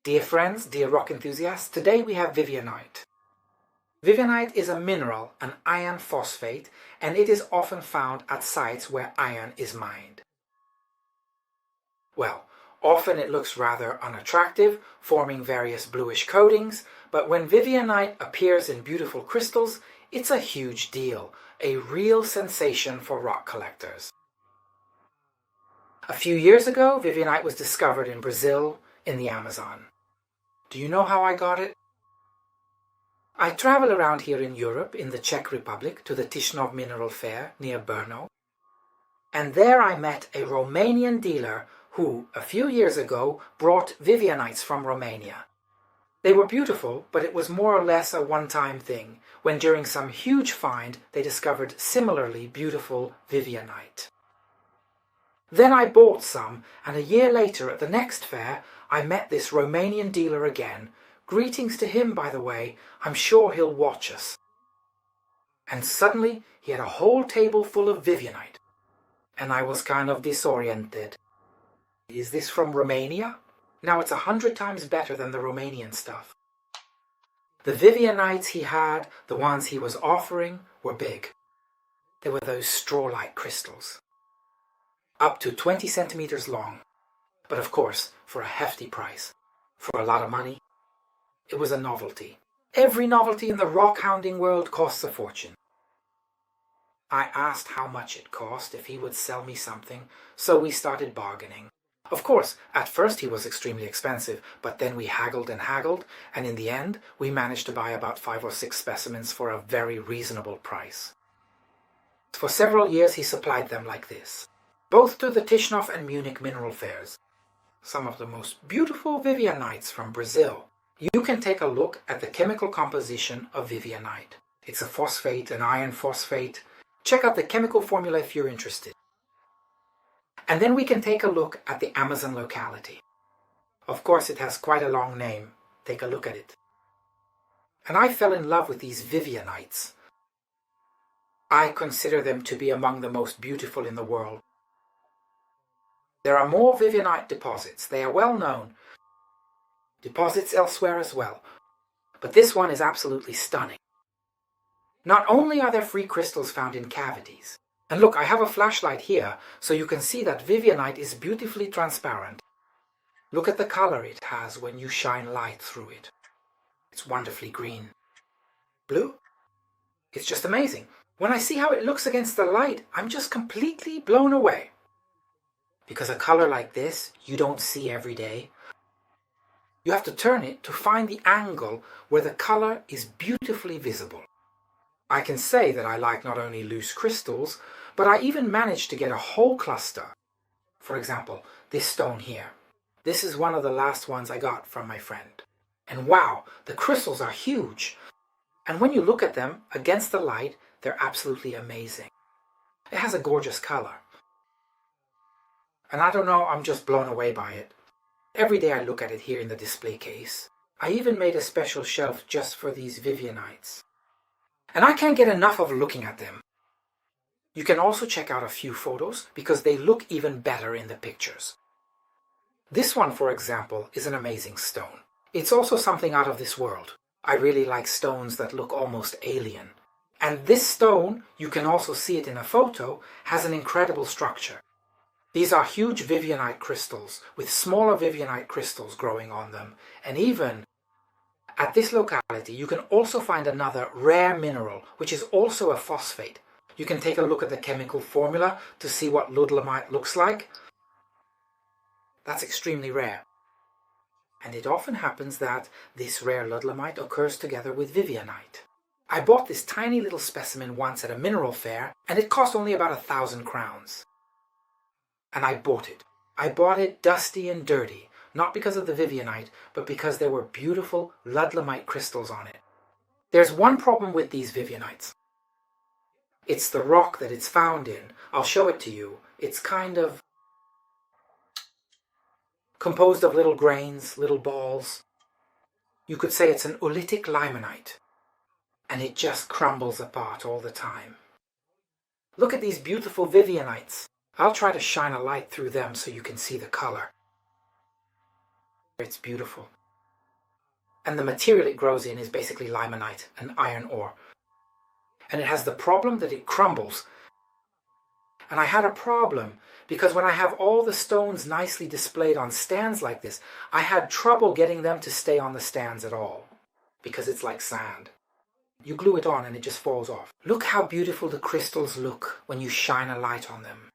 Dear friends, dear rock enthusiasts, today we have Vivianite. Vivianite is a mineral, an iron phosphate, and it is often found at sites where iron is mined. Well, often it looks rather unattractive, forming various bluish coatings, but when Vivianite appears in beautiful crystals, it's a huge deal, a real sensation for rock collectors. A few years ago, Vivianite was discovered in Brazil, in the Amazon. Do you know how I got it? I travel around here in Europe, in the Czech Republic, to the Tišnov Mineral Fair near Brno, and there I met a Romanian dealer who, a few years ago, brought Vivianites from Romania. They were beautiful, but it was more or less a one-time thing, when during some huge find they discovered similarly beautiful Vivianite. Then I bought some, and a year later at the next fair I met this Romanian dealer again. Greetings to him, by the way, I'm sure he'll watch us. And suddenly he had a whole table full of Vivianite, and I was kind of disoriented. Is this from Romania? Now it's 100 times better than the Romanian stuff. The Vivianites he had, the ones he was offering, were big. They were those straw-like crystals, up to 20 centimeters long, but of course for a hefty price, for a lot of money. It was a novelty. Every novelty in the rock hounding world costs a fortune. I asked how much it cost if he would sell me something, so we started bargaining. Of course, at first he was extremely expensive, but then we haggled, and in the end we managed to buy about 5 or 6 specimens for a very reasonable price. For several years he supplied them like this, both to the Tišnov and Munich mineral fairs. Some of the most beautiful Vivianites from Brazil. You can take a look at the chemical composition of Vivianite. It's a phosphate, an iron phosphate. Check out the chemical formula if you're interested. And then we can take a look at the Amazon locality. Of course, it has quite a long name. Take a look at it. And I fell in love with these Vivianites. I consider them to be among the most beautiful in the world. There are more Vivianite deposits. They are well known. Deposits elsewhere as well. But this one is absolutely stunning. Not only are there free crystals found in cavities, and look, I have a flashlight here, so you can see that Vivianite is beautifully transparent. Look at the color it has when you shine light through it. It's wonderfully green. Blue? It's just amazing. When I see how it looks against the light, I'm just completely blown away. Because a color like this, you don't see every day. You have to turn it to find the angle where the color is beautifully visible. I can say that I like not only loose crystals, but I even managed to get a whole cluster. For example, this stone here. This is one of the last ones I got from my friend. And wow, the crystals are huge. And when you look at them against the light, they're absolutely amazing. It has a gorgeous color. And I don't know, I'm just blown away by it. Every day I look at it here in the display case. I even made a special shelf just for these Vivianites. And I can't get enough of looking at them. You can also check out a few photos because they look even better in the pictures. This one, for example, is an amazing stone. It's also something out of this world. I really like stones that look almost alien. And this stone, you can also see it in a photo, has an incredible structure. These are huge Vivianite crystals with smaller Vivianite crystals growing on them. And even at this locality, you can also find another rare mineral, which is also a phosphate. You can take a look at the chemical formula to see what ludlamite looks like. That's extremely rare. And it often happens that this rare ludlamite occurs together with Vivianite. I bought this tiny little specimen once at a mineral fair, and it cost only about 1,000 crowns. And I bought it. I bought it dusty and dirty, not because of the Vivianite, but because there were beautiful ludlamite crystals on it. There's one problem with these Vivianites. It's the rock that it's found in. I'll show it to you. It's kind of composed of little grains, little balls. You could say it's an oolitic limonite, and it just crumbles apart all the time. Look at these beautiful Vivianites. I'll try to shine a light through them so you can see the color. It's beautiful. and the material it grows in is basically limonite, an iron ore. And it has the problem that it crumbles. And I had a problem because when I have all the stones nicely displayed on stands like this, I had trouble getting them to stay on the stands at all, because it's like sand. You glue it on and it just falls off. Look how beautiful the crystals look when you shine a light on them.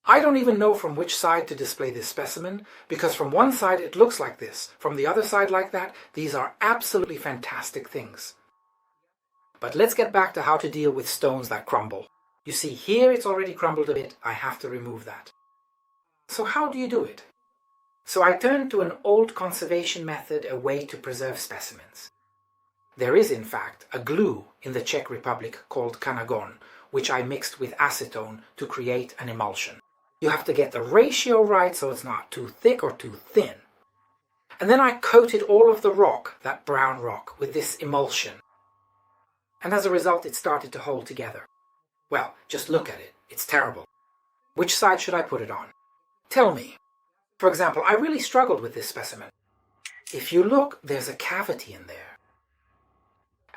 I don't even know from which side to display this specimen, because from one side it looks like this, from the other side like that. These are absolutely fantastic things. But let's get back to how to deal with stones that crumble. You see, here it's already crumbled a bit. I have to remove that. So how do you do it? So I turned to an old conservation method, a way to preserve specimens. There is, in fact, a glue in the Czech Republic called kanagon, which I mixed with acetone to create an emulsion. You have to get the ratio right so it's not too thick or too thin. And then I coated all of the rock, that brown rock, with this emulsion. And as a result, it started to hold together. Well, just look at it. It's terrible. Which side should I put it on? Tell me. For example, I really struggled with this specimen. If you look, there's a cavity in there.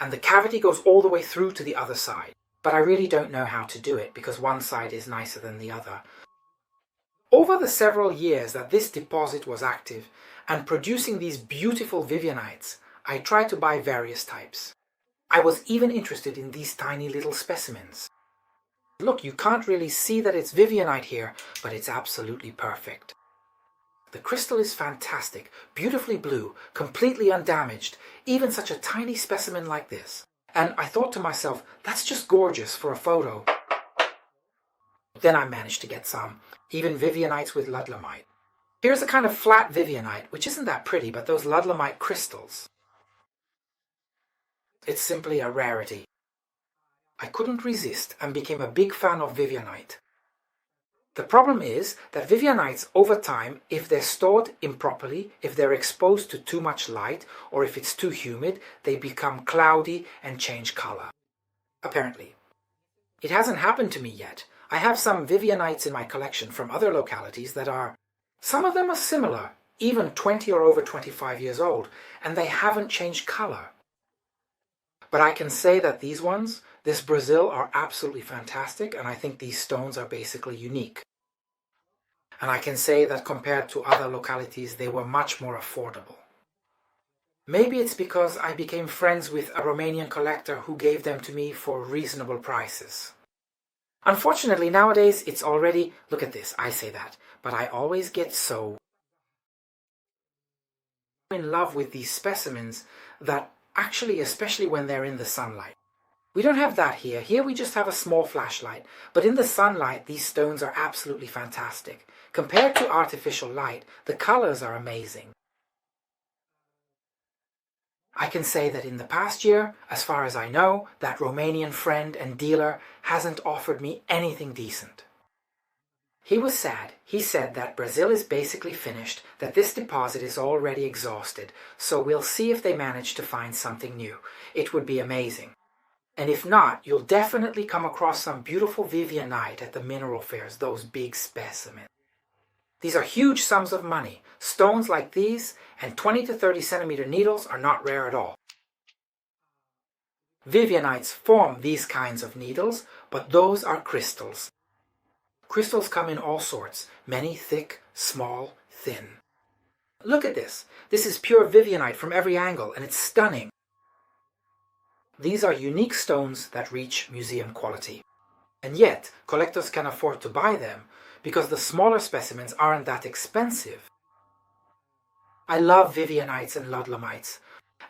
And the cavity goes all the way through to the other side. But I really don't know how to do it because one side is nicer than the other. Over the several years that this deposit was active and producing these beautiful Vivianites, I tried to buy various types. I was even interested in these tiny little specimens. Look, you can't really see that it's Vivianite here, but it's absolutely perfect. The crystal is fantastic, beautifully blue, completely undamaged, even such a tiny specimen like this. And I thought to myself, that's just gorgeous for a photo. Then I managed to get some, even Vivianites with ludlamite. Here's a kind of flat Vivianite, which isn't that pretty, but those ludlamite crystals. It's simply a rarity. I couldn't resist and became a big fan of Vivianite. The problem is that Vivianites over time, if they're stored improperly, if they're exposed to too much light, or if it's too humid, they become cloudy and change color. Apparently. It hasn't happened to me yet. I have some Vivianites in my collection from other localities that are, some of them are similar, even 20 or over 25 years old, and they haven't changed color. But I can say that these ones, this Brazil, are absolutely fantastic, and I think these stones are basically unique. And I can say that compared to other localities, they were much more affordable. Maybe it's because I became friends with a Romanian collector who gave them to me for reasonable prices. Unfortunately, nowadays, it's already, look at this, I say that, but I always get so in love with these specimens that actually, especially when they're in the sunlight. We don't have that here. Here we just have a small flashlight. But in the sunlight, these stones are absolutely fantastic. Compared to artificial light, the colors are amazing. I can say that in the past year, as far as I know, that Romanian friend and dealer hasn't offered me anything decent. He was sad. He said that Brazil is basically finished, that this deposit is already exhausted, so we'll see if they manage to find something new. It would be amazing. And if not, you'll definitely come across some beautiful Vivianite at the mineral fairs, those big specimens. These are huge sums of money. Stones like these and 20 to 30 centimeter needles are not rare at all. Vivianites form these kinds of needles, but those are crystals. Crystals come in all sorts, many thick, small, thin. Look at this. This is pure Vivianite from every angle, and it's stunning. These are unique stones that reach museum quality. And yet, collectors can afford to buy them because the smaller specimens aren't that expensive. I love Vivianites and ludlamites,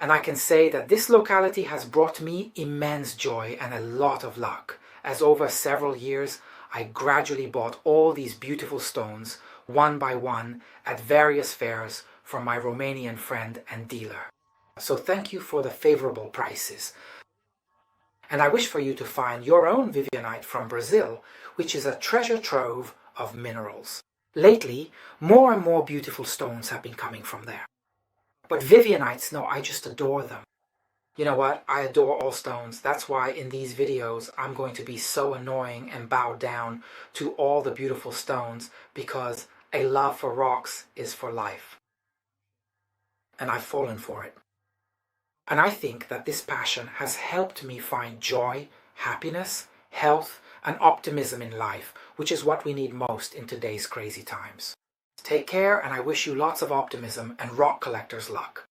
and I can say that this locality has brought me immense joy and a lot of luck, as over several years I gradually bought all these beautiful stones, one by one, at various fairs from my Romanian friend and dealer. So thank you for the favorable prices. And I wish for you to find your own Vivianite from Brazil, which is a treasure trove of minerals. Lately, more and more beautiful stones have been coming from there. But Vivianites, no, I just adore them. You know what? I adore all stones. That's why in these videos I'm going to be so annoying and bow down to all the beautiful stones, because a love for rocks is for life. and I've fallen for it. And I think that this passion has helped me find joy, happiness, health, and optimism in life, which is what we need most in today's crazy times. Take care, and I wish you lots of optimism and rock collectors luck.